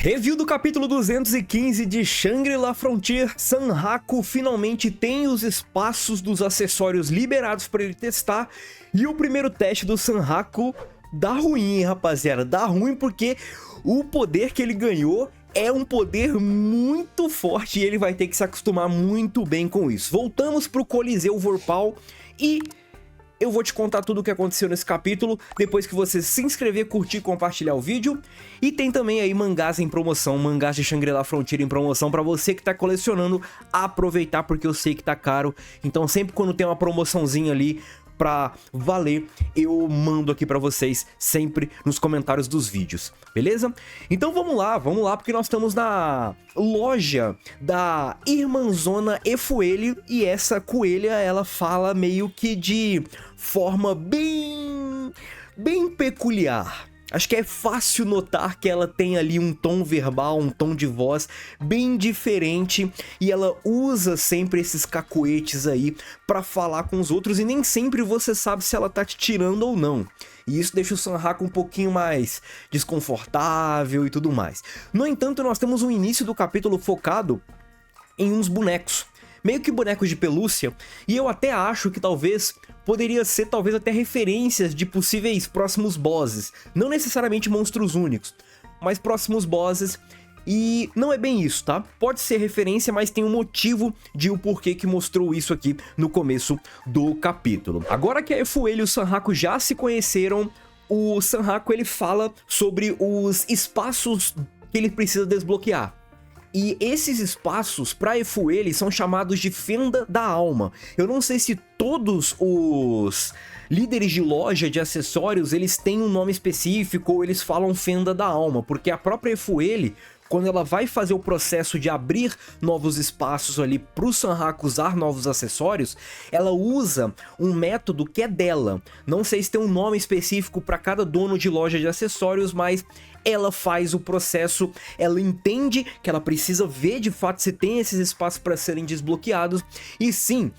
Review do capítulo 215 de Shangri-La Frontier. Sanraku finalmente tem os espaços dos acessórios liberados para ele testar. E o primeiro teste do Sanraku dá ruim, hein, rapaziada. Dá ruim porque o poder que ele ganhou é um poder muito forte e ele vai ter que se acostumar muito bem com isso. Voltamos pro Coliseu Vorpal e eu vou te contar tudo o que aconteceu nesse capítulo, depois que você se inscrever, curtir e compartilhar o vídeo. E tem também aí mangás em promoção, mangás de Shangri-La Frontier em promoção pra você que tá colecionando, aproveitar porque eu sei que tá caro. Então sempre quando tem uma promoçãozinha ali pra valer, eu mando aqui pra vocês sempre nos comentários dos vídeos, beleza? Então vamos lá, porque nós estamos na loja da Irmãzona Efuele e essa coelha, ela fala meio que de forma bem peculiar. Acho que é fácil notar que ela tem ali um tom verbal, um tom de voz bem diferente e ela usa sempre esses cacoetes aí pra falar com os outros e nem sempre você sabe se ela tá te tirando ou não. E isso deixa o Sanraku um pouquinho mais desconfortável e tudo mais. No entanto, nós temos um início do capítulo focado em uns bonecos. Meio que bonecos de pelúcia, e eu até acho que talvez poderia ser talvez até referências de possíveis próximos bosses. Não necessariamente monstros únicos, mas próximos bosses. E não é bem isso, tá? Pode ser referência, mas tem um motivo de o porquê que mostrou isso aqui no começo do capítulo. Agora que a Efuele e o Sanraku já se conheceram, o Sanraku ele fala sobre os espaços que ele precisa desbloquear. E esses espaços, para Efuele, são chamados de Fenda da Alma. Eu não sei se todos os líderes de loja de acessórios, eles têm um nome específico ou eles falam Fenda da Alma, porque a própria Efuele, quando ela vai fazer o processo de abrir novos espaços ali para o Sanraku usar novos acessórios, ela usa um método que é dela. Não sei se tem um nome específico para cada dono de loja de acessórios, mas ela faz o processo, ela entende que ela precisa ver de fato se tem esses espaços para serem desbloqueados. E sim,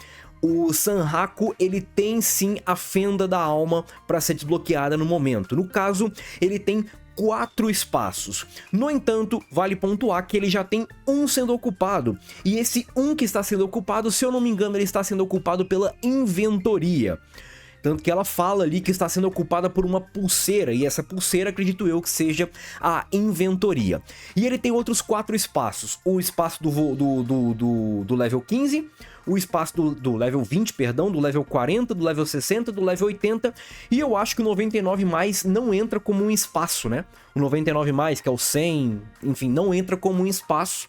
o Sanraku, ele tem sim a Fenda da Alma para ser desbloqueada no momento. No caso, ele tem 4 espaços. No entanto, vale pontuar que ele já tem um sendo ocupado. E esse um que está sendo ocupado, se eu não me engano, ele está sendo ocupado pela inventoria. Tanto que ela fala ali que está sendo ocupada por uma pulseira, e essa pulseira acredito eu que seja a inventoria. E ele tem outros 4 espaços, o espaço do level 15, o espaço do level 20, perdão, do level 40, do level 60, do level 80, e eu acho que o 99+, não entra como um espaço, né? O 99+, que é o 100, enfim, não entra como um espaço.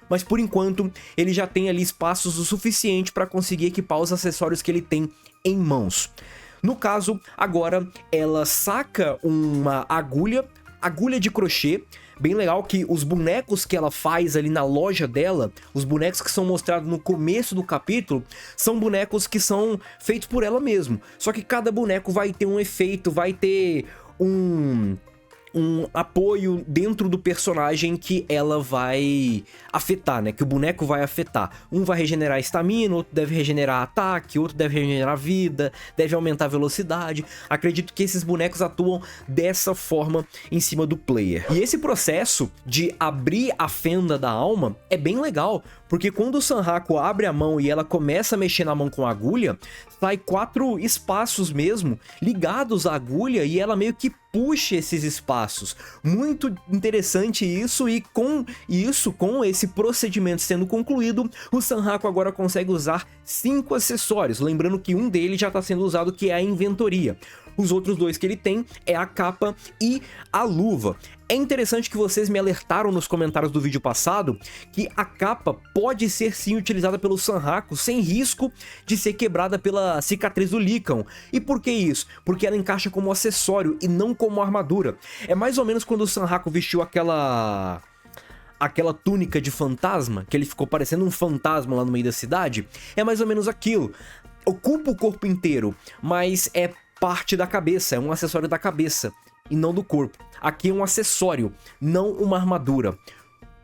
Mas por enquanto, ele já tem ali espaços o suficiente para conseguir equipar os acessórios que ele tem em mãos. No caso, agora ela saca uma agulha de crochê. Bem legal que os bonecos que ela faz ali na loja dela, os bonecos que são mostrados no começo do capítulo, são bonecos que são feitos por ela mesma. Só que cada boneco vai ter um efeito, vai ter um apoio dentro do personagem que ela vai afetar, né? Que o boneco vai afetar. Um vai regenerar estamina, outro deve regenerar ataque, outro deve regenerar vida, deve aumentar a velocidade. Acredito que esses bonecos atuam dessa forma em cima do player. E esse processo de abrir a Fenda da Alma é bem legal, porque quando o Sanraku abre a mão e ela começa a mexer na mão com a agulha, sai 4 espaços mesmo ligados à agulha e ela meio que puxa esses espaços. Muito interessante isso, e com esse procedimento sendo concluído, o Sanraku agora consegue usar 5 acessórios, lembrando que um deles já está sendo usado, que é a inventoria. Os outros 2 que ele tem é a capa e a luva. É interessante que vocês me alertaram nos comentários do vídeo passado que a capa pode ser sim utilizada pelo Sanraku sem risco de ser quebrada pela cicatriz do Licão. E por que isso? Porque ela encaixa como acessório e não como armadura. É mais ou menos quando o Sanraku vestiu aquela túnica de fantasma, que ele ficou parecendo um fantasma lá no meio da cidade. É mais ou menos aquilo. Ocupa o corpo inteiro, mas é parte da cabeça, é um acessório da cabeça e não do corpo. Aqui é um acessório, não uma armadura.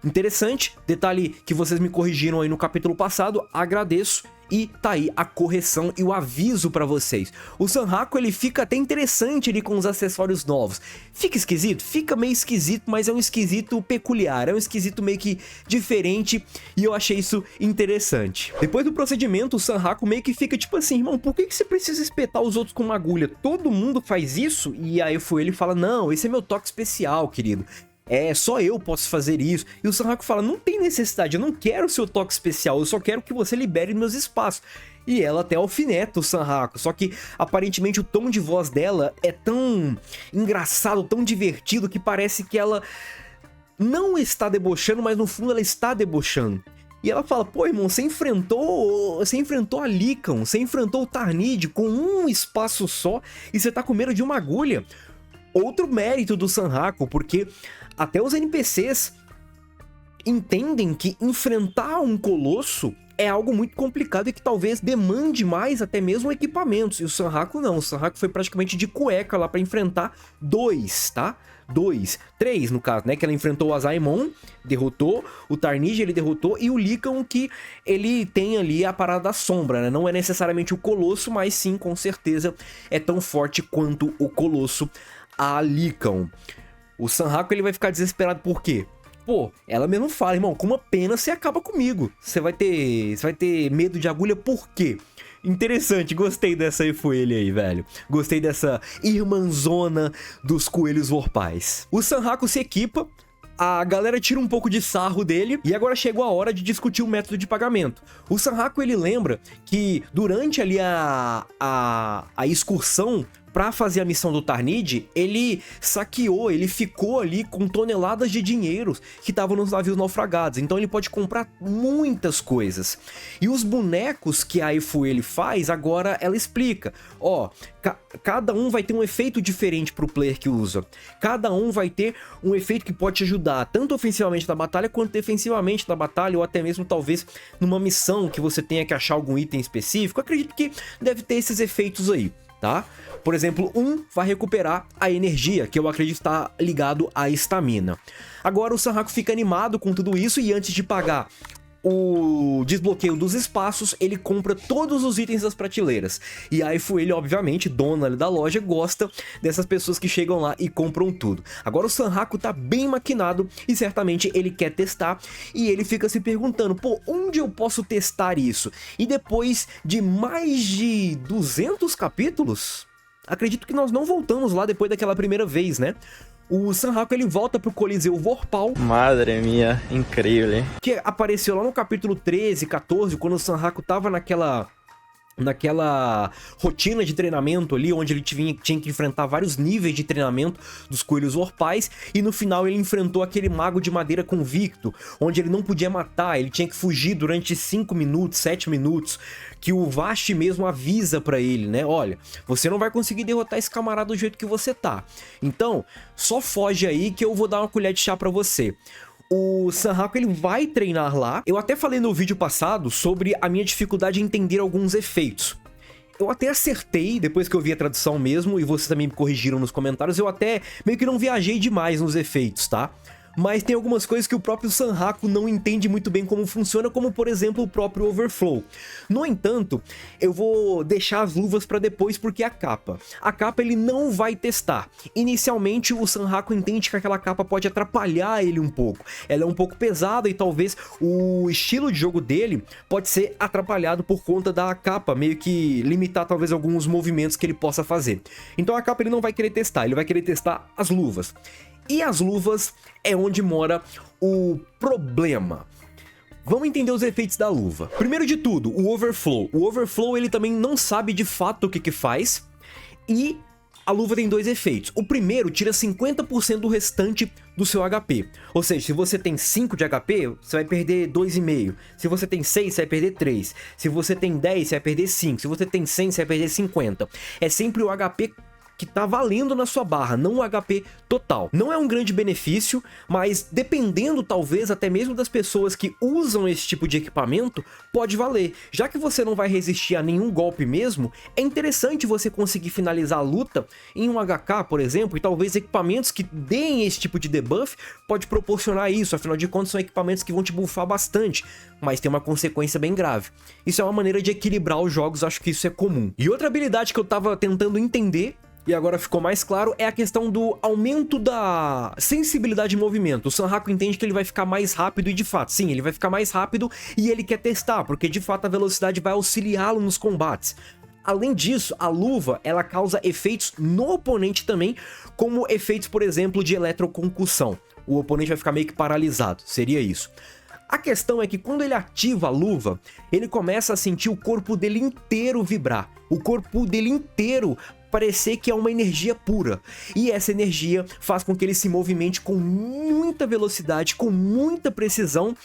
Interessante, detalhe que vocês me corrigiram aí no capítulo passado, agradeço. E tá aí a correção e o aviso pra vocês. O Sanhaku, ele fica até interessante ali com os acessórios novos. Fica esquisito? Fica meio esquisito, mas é um esquisito peculiar. É um esquisito meio que diferente e eu achei isso interessante. Depois do procedimento, o Sanhaku meio que fica tipo assim, irmão, por que você precisa espetar os outros com uma agulha? Todo mundo faz isso? E aí ele fala, não, esse é meu toque especial, querido. Só eu posso fazer isso. E o Sanhaku fala, não tem necessidade, eu não quero o seu toque especial, eu só quero que você libere meus espaços. E ela até alfineta o Sanhaku, só que aparentemente o tom de voz dela é tão engraçado, tão divertido, que parece que ela não está debochando, mas no fundo ela está debochando. E ela fala, pô, irmão, você enfrentou a Liccan, você enfrentou o Tarnid com um espaço só e você tá com medo de uma agulha. Outro mérito do Sanhaku, porque até os NPCs entendem que enfrentar um colosso é algo muito complicado e que talvez demande mais até mesmo equipamentos. E o Sanhaku não, o Sanhaku foi praticamente de cueca lá pra enfrentar dois, tá? Três no caso, né? Que ela enfrentou o Azaemon, derrotou, o Tarnid ele derrotou, e o Liccan que ele tem ali a parada da sombra, né? Não é necessariamente o colosso, mas sim, com certeza, é tão forte quanto o colosso, a Liccan. O Sanhaku ele vai ficar desesperado por quê? Pô, ela mesmo fala, irmão, com uma pena você acaba comigo. Você vai ter medo de agulha por quê? Interessante, gostei dessa Efuele aí, velho. Gostei dessa irmãzona dos coelhos vorpais. O Sanhaku se equipa, a galera tira um pouco de sarro dele e agora chegou a hora de discutir o método de pagamento. O Sanhaku ele lembra que durante ali a excursão pra fazer a missão do Tarnid, ele saqueou, ele ficou ali com toneladas de dinheiros que estavam nos navios naufragados. Então ele pode comprar muitas coisas. E os bonecos que a Efuele faz, agora ela explica. Ó, cada um vai ter um efeito diferente pro player que usa. Cada um vai ter um efeito que pode te ajudar, tanto ofensivamente na batalha, quanto defensivamente na batalha, ou até mesmo talvez numa missão que você tenha que achar algum item específico. Acredito que deve ter esses efeitos aí, tá? Por exemplo, um vai recuperar a energia, que eu acredito estar ligado à estamina. Agora o Sanhaku fica animado com tudo isso e antes de pagar o desbloqueio dos espaços, ele compra todos os itens das prateleiras. E a Efuele, obviamente, dona da loja, gosta dessas pessoas que chegam lá e compram tudo. Agora o Sanhaku tá bem maquinado e certamente ele quer testar e ele fica se perguntando, pô, onde eu posso testar isso? E depois de mais de 200 capítulos, acredito que nós não voltamos lá depois daquela primeira vez, né? O Sanhaku ele volta pro Coliseu Vorpal. Madre minha, incrível. Que apareceu lá no capítulo 13, 14, quando o Sanhaku tava naquela rotina de treinamento ali, onde ele tinha que enfrentar vários níveis de treinamento dos coelhos vorpais, e no final ele enfrentou aquele mago de madeira convicto, onde ele não podia matar, ele tinha que fugir durante 5 minutos, 7 minutos, que o Vashti mesmo avisa pra ele, né, olha, você não vai conseguir derrotar esse camarada do jeito que você tá, então, só foge aí que eu vou dar uma colher de chá pra você. O Sanhaku ele vai treinar lá. Eu até falei no vídeo passado sobre a minha dificuldade em entender alguns efeitos. Eu até acertei depois que eu vi a tradução mesmo, e vocês também me corrigiram nos comentários, eu até meio que não viajei demais nos efeitos, tá? Mas tem algumas coisas que o próprio Sanhaku não entende muito bem como funciona, como por exemplo o próprio Overflow. No entanto, eu vou deixar as luvas para depois porque a capa ele não vai testar. Inicialmente o Sanhaku entende que aquela capa pode atrapalhar ele um pouco. Ela é um pouco pesada e talvez o estilo de jogo dele pode ser atrapalhado por conta da capa, meio que limitar talvez alguns movimentos que ele possa fazer. Então a capa ele não vai querer testar, ele vai querer testar as luvas. E as luvas é onde mora o problema. Vamos entender os efeitos da luva. Primeiro de tudo, o Overflow. O Overflow ele também não sabe de fato o que faz. E a luva tem dois efeitos. O primeiro tira 50% do restante do seu HP. Ou seja, se você tem 5 de HP, você vai perder 2,5. Se você tem 6, você vai perder 3. Se você tem 10, você vai perder 5. Se você tem 100, você vai perder 50. É sempre o HP que tá valendo na sua barra, não o HP total. Não é um grande benefício, mas dependendo talvez até mesmo das pessoas que usam esse tipo de equipamento, pode valer. Já que você não vai resistir a nenhum golpe mesmo, é interessante você conseguir finalizar a luta em um HK, por exemplo, e talvez equipamentos que deem esse tipo de debuff pode proporcionar isso, afinal de contas são equipamentos que vão te buffar bastante, mas tem uma consequência bem grave. Isso é uma maneira de equilibrar os jogos, acho que isso é comum. E outra habilidade que eu tava tentando entender, e agora ficou mais claro, é a questão do aumento da sensibilidade de movimento. O Sanhaku entende que ele vai ficar mais rápido e de fato, sim, ele vai ficar mais rápido e ele quer testar, porque de fato a velocidade vai auxiliá-lo nos combates. Além disso, a luva, ela causa efeitos no oponente também, como efeitos, por exemplo, de eletroconcussão. O oponente vai ficar meio que paralisado, seria isso. A questão é que quando ele ativa a luva, ele começa a sentir o corpo dele inteiro vibrar. O corpo dele inteiro parecer que é uma energia pura. E essa energia faz com que ele se movimente com muita velocidade, com muita precisão.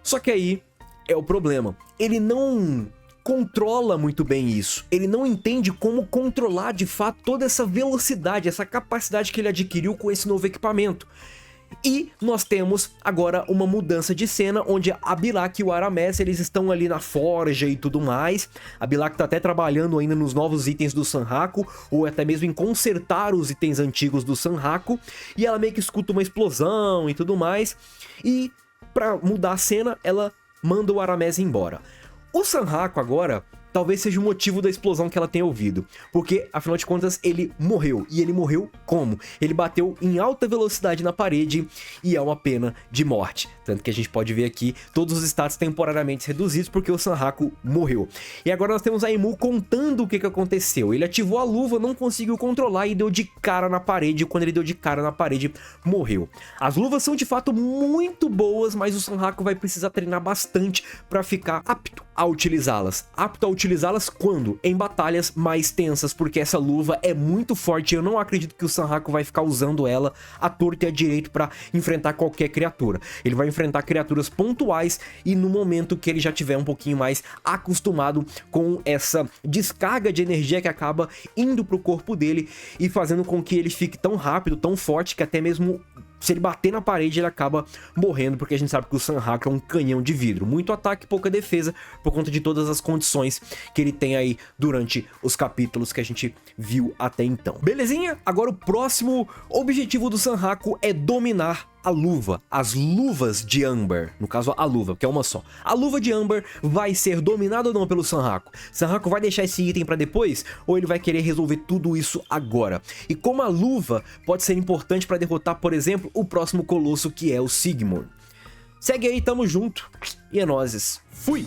Só que aí é o problema. Ele não controla muito bem isso. Ele não entende como controlar de fato toda essa velocidade, essa capacidade que ele adquiriu com esse novo equipamento. E nós temos agora uma mudança de cena, onde a Bylak e o Aramès, eles estão ali na forja e tudo mais. A Bylak tá até trabalhando ainda nos novos itens do Sanhaku, ou até mesmo em consertar os itens antigos do Sanhaku. E ela meio que escuta uma explosão e tudo mais. E pra mudar a cena, ela manda o Aramès embora. O Sanhaku agora talvez seja o motivo da explosão que ela tenha ouvido, porque, afinal de contas, ele morreu. E ele morreu como? Ele bateu em alta velocidade na parede e é uma pena de morte. Tanto que a gente pode ver aqui todos os status temporariamente reduzidos porque o Sanhaku morreu. E agora nós temos a Emu contando o que aconteceu. Ele ativou a luva, não conseguiu controlar e deu de cara na parede. E quando ele deu de cara na parede, morreu. As luvas são de fato muito boas, mas o Sanhaku vai precisar treinar bastante para ficar apto a utilizá-las. Apto a utilizá-las quando? Em batalhas mais tensas, porque essa luva é muito forte. Eu não acredito que o Sanhaku vai ficar usando ela à torta e à direito para enfrentar qualquer criatura. Ele vai enfrentar criaturas pontuais e no momento que ele já tiver um pouquinho mais acostumado com essa descarga de energia que acaba indo pro corpo dele e fazendo com que ele fique tão rápido, tão forte, que até mesmo se ele bater na parede, ele acaba morrendo, porque a gente sabe que o Sanhaku é um canhão de vidro. Muito ataque e pouca defesa, por conta de todas as condições que ele tem aí durante os capítulos que a gente viu até então. Belezinha? Agora o próximo objetivo do Sanhaku é dominar a luva, as luvas de Amber, no caso a luva, que é uma só. A luva de Amber vai ser dominada ou não pelo Sanhaku? Sanhaku vai deixar esse item pra depois ou ele vai querer resolver tudo isso agora? E como a luva pode ser importante pra derrotar, por exemplo, o próximo colosso que é o Sigmund? Segue aí, tamo junto e é nóis. Fui!